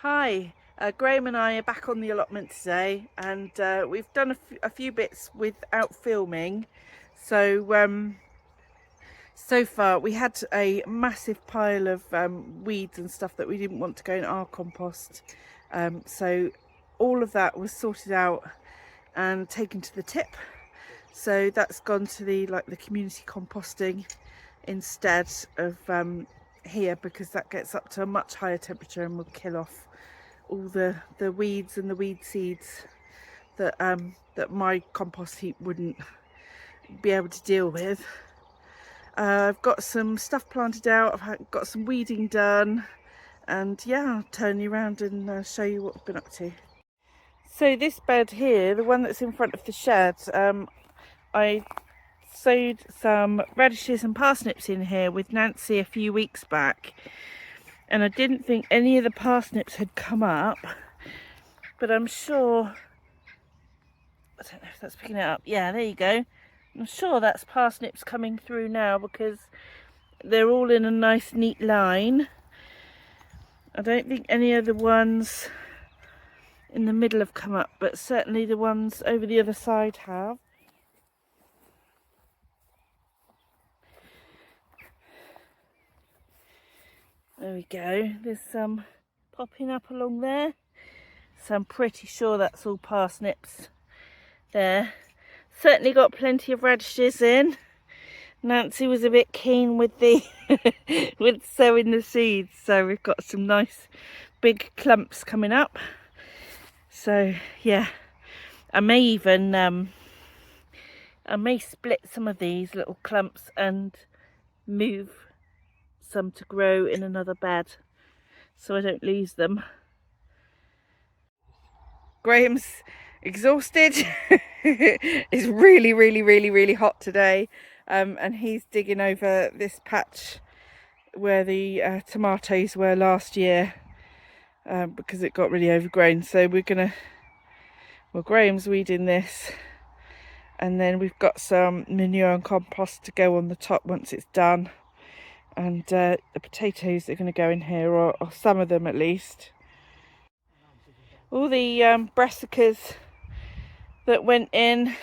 Hi, Graham and I are back on the allotment today, and we've done a few bits without filming. So far we had a massive pile of weeds and stuff that we didn't want to go in our compost. So all of that was sorted out and taken to the tip. So that's gone to the community composting instead of here, because that gets up to a much higher temperature and will kill off all the weeds and the weed seeds that my compost heap wouldn't be able to deal with. I've got some stuff planted out, I've got some weeding done, and yeah, I'll turn you around and show you what I've been up to. So this bed here, the one that's in front of the shed, I sowed some radishes and parsnips in here with Nancy a few weeks back, and I didn't think any of the parsnips had come up, but I'm sure, I don't know if that's picking it up. Yeah, there you go. I'm sure that's parsnips coming through now because they're all in a nice neat line. I don't think any of the ones in the middle have come up, but certainly the ones over the other side have. There we go. There's some popping up along there. So I'm pretty sure that's all parsnips there. Certainly got plenty of radishes in. Nancy was a bit keen with the with sowing the seeds, so we've got some nice big clumps coming up. So yeah, I may even I may split some of these little clumps and move some to grow in another bed so I don't lose them. Graham's exhausted. It's really hot today, and he's digging over this patch where the tomatoes were last year, because it got really overgrown. So Graham's weeding this, and then we've got some manure and compost to go on the top once it's done, and the potatoes are going to go in here, or some of them at least. All the brassicas that went in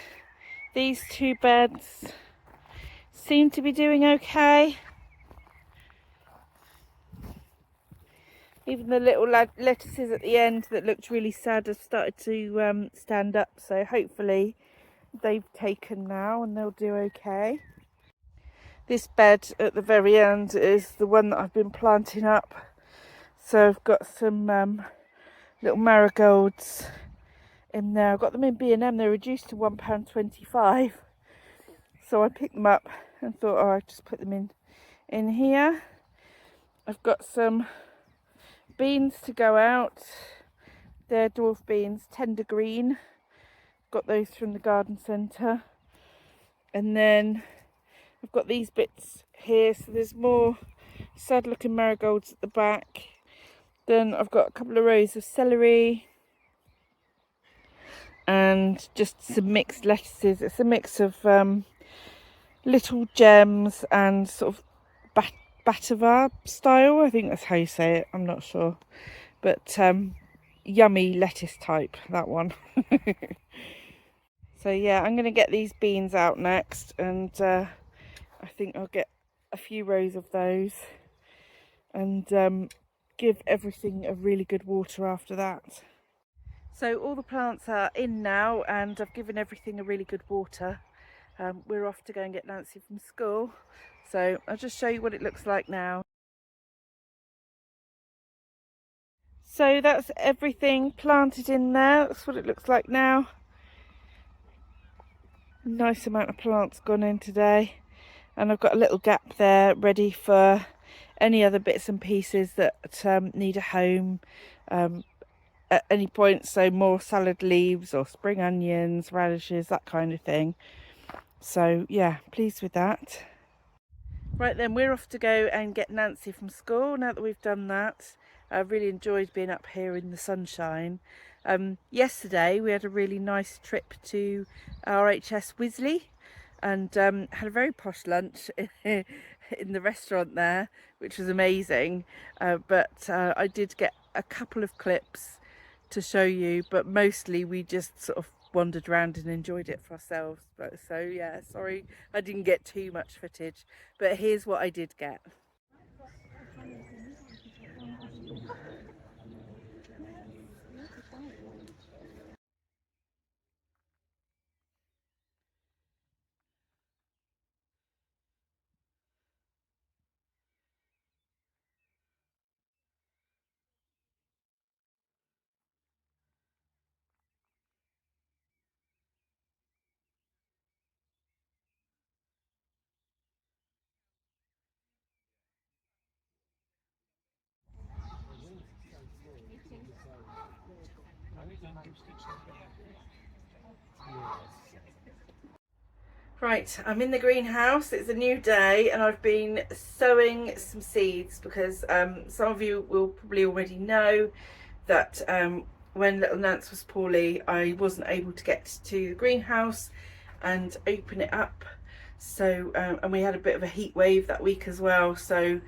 these two beds seem to be doing okay. Even the little lettuces at the end that looked really sad have started to stand up, so hopefully they've taken now and they'll do okay. This bed at the very end is the one that I've been planting up, so I've got some little marigolds in there. I've got them in B&M, they're reduced to £1.25, so I picked them up and thought, oh, I'll just put them in here. I've got some beans to go out. They're dwarf beans, tender green. Got those from the garden centre. And then I've got these bits here, so there's more sad looking marigolds at the back. Then I've got a couple of rows of celery and just some mixed lettuces. It's a mix of little gems and sort of Batavar style, I think that's how you say it, I'm not sure, but yummy lettuce type, that one. So yeah, I'm going to get these beans out next, and I think I'll get a few rows of those and give everything a really good water after that. So all the plants are in now, and I've given everything a really good water. We're off to go and get Nancy from school, so I'll just show you what it looks like now. So that's everything planted in there. That's what it looks like now. Nice amount of plants gone in today, and I've got a little gap there ready for any other bits and pieces that need a home at any point. So more salad leaves or spring onions, radishes, that kind of thing. So yeah, pleased with that. Right then, we're off to go and get Nancy from school now that we've done that. I really enjoyed being up here in the sunshine. Yesterday we had a really nice trip to RHS Wisley and had a very posh lunch in the restaurant there, which was amazing. But I did get a couple of clips to show you, but mostly we just sort of wandered around and enjoyed it for ourselves. But so yeah, sorry I didn't get too much footage, but here's what I did get. Right, I'm in the greenhouse. It's a new day and I've been sowing some seeds because some of you will probably already know that when little Nance was poorly, I wasn't able to get to the greenhouse and open it up. So and we had a bit of a heat wave that week as well, so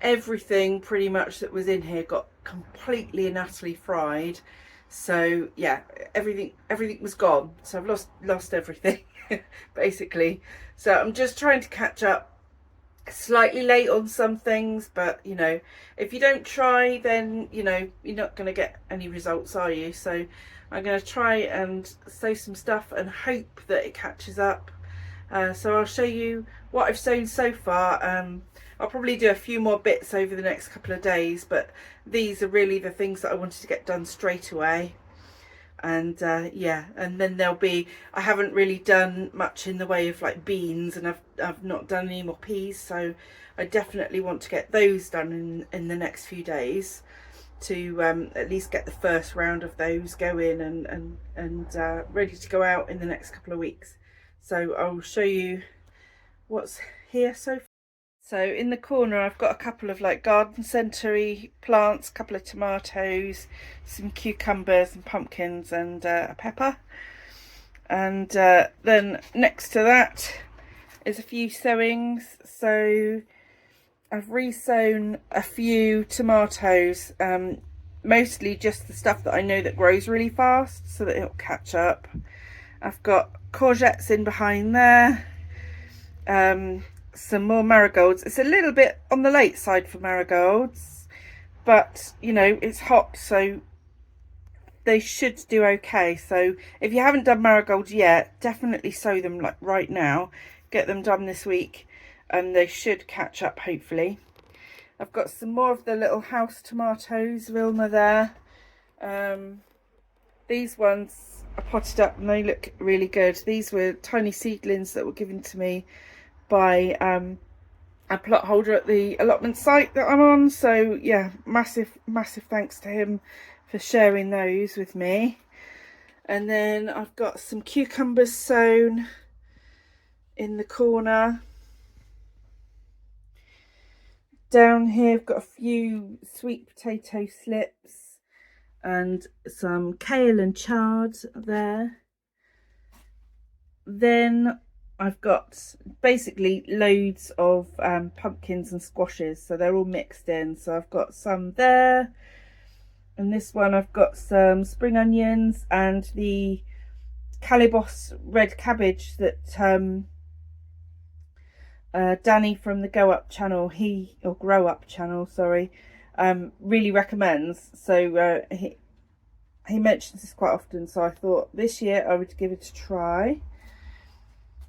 everything pretty much that was in here got completely and utterly fried. So yeah, everything was gone, so I've lost everything basically. So I'm just trying to catch up, slightly late on some things, but you know, if you don't try, then you know you're not going to get any results, are you? So I'm going to try and sow some stuff and hope that it catches up. So I'll show you what I've sown so far. I'll probably do a few more bits over the next couple of days, but these are really the things that I wanted to get done straight away. And yeah, and then there'll be, I haven't really done much in the way of like beans, and I've not done any more peas, so I definitely want to get those done in the next few days to at least get the first round of those going and ready to go out in the next couple of weeks. So I'll show you what's here so far. So in the corner I've got a couple of like garden centre-y plants, a couple of tomatoes, some cucumbers and pumpkins and a pepper. And then next to that is a few sowings. So I've resown a few tomatoes, mostly just the stuff that I know that grows really fast so that it'll catch up. I've got courgettes in behind there. Some more marigolds. It's a little bit on the late side for marigolds, but you know, it's hot, so they should do okay. So if you haven't done marigolds yet, definitely sow them like right now. Get them done this week and they should catch up hopefully. I've got some more of the little house tomatoes, Vilna there. These ones are potted up and they look really good. These were tiny seedlings that were given to me by a plot holder at the allotment site that I'm on. So yeah, massive thanks to him for sharing those with me. And then I've got some cucumbers sown in the corner. Down here I've got a few sweet potato slips and some kale and chard there. Then I've got basically loads of pumpkins and squashes, so they're all mixed in. So I've got some there, and this one I've got some spring onions and the Calibos red cabbage that Danny from the Grow Up channel, sorry, really recommends. So he mentions this quite often, so I thought this year I would give it a try.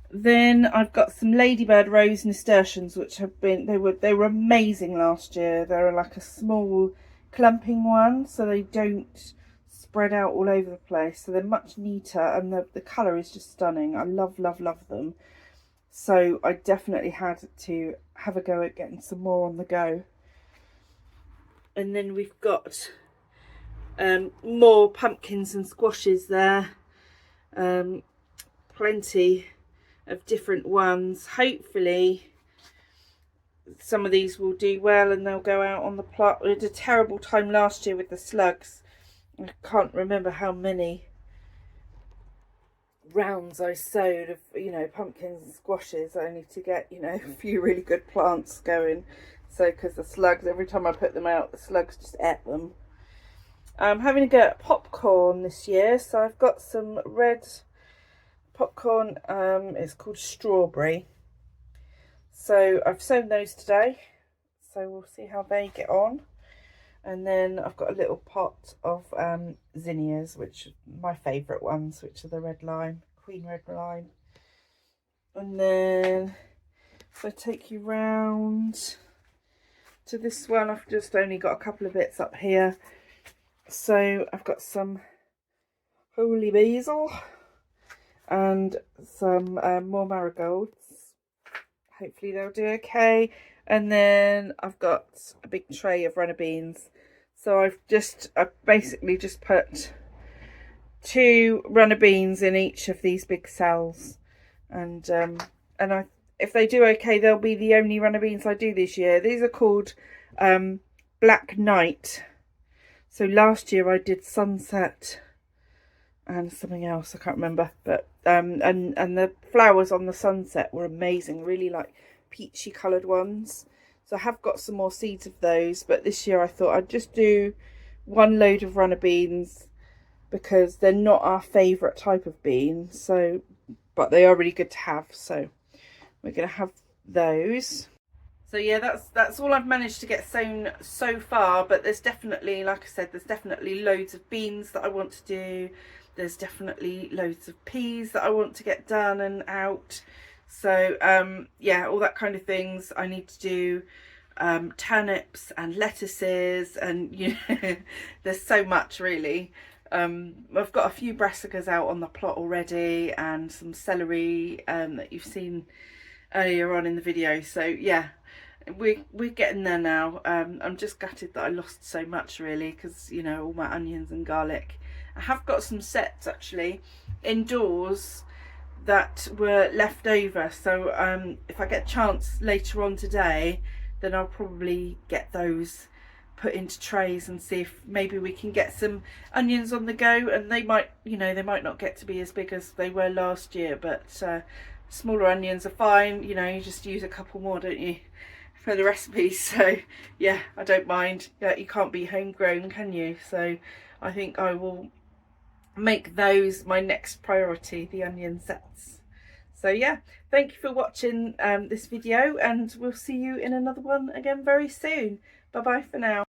Then I've got some ladybird rose nasturtiums, which have been, they were amazing last year. They're like a small clumping one, so they don't spread out all over the place. So they're much neater, and the colour is just stunning. I love them. So I definitely had to have a go at getting some more on the go. And then we've got more pumpkins and squashes there. Plenty of different ones. Hopefully some of these will do well and they'll go out on the plot. We had a terrible time last year with the slugs. I can't remember how many rounds I sowed of, you know, pumpkins and squashes, only to get, you know, a few really good plants going. So because the slugs, every time I put them out, the slugs just ate them. I'm having a go at popcorn this year, so I've got some red popcorn. It's called strawberry. So I've sown those today, so we'll see how they get on. And then I've got a little pot of zinnias, which are my favourite ones, which are the red lime, queen red lime. And then if I take you round to this one, I've just only got a couple of bits up here. So I've got some holy basil and some more marigolds. Hopefully they'll do okay. And then I've got a big tray of runner beans. So I've basically just put 2 runner beans in each of these big cells, and if they do okay, they'll be the only runner beans I do this year. These are called Black Night. So last year I did Sunset and something else, I can't remember, but and the flowers on the Sunset were amazing, really like peachy coloured ones. So I have got some more seeds of those, but this year I thought I'd just do 1 load of runner beans because they're not our favourite type of bean, so but they are really good to have, so we're going to have those. So yeah, that's all I've managed to get sown so far, but there's definitely, like I said, there's definitely loads of beans that I want to do. There's definitely loads of peas that I want to get done and out. So yeah, all that kind of things. I need to do turnips and lettuces, and you know, there's so much really. I've got a few brassicas out on the plot already, and some celery that you've seen earlier on in the video. So yeah, we're getting there now. I'm just gutted that I lost so much really, because you know, all my onions and garlic. I have got some sets actually indoors that were left over, so if I get a chance later on today, then I'll probably get those put into trays and see if maybe we can get some onions on the go. And they might, you know, they might not get to be as big as they were last year, but smaller onions are fine. You know, you just use a couple more, don't you, for the recipes? So yeah, I don't mind. Yeah, you can't be homegrown, can you? So I think I will make those my next priority, the onion sets. So yeah, thank you for watching this video, and we'll see you in another one again very soon. Bye bye for now.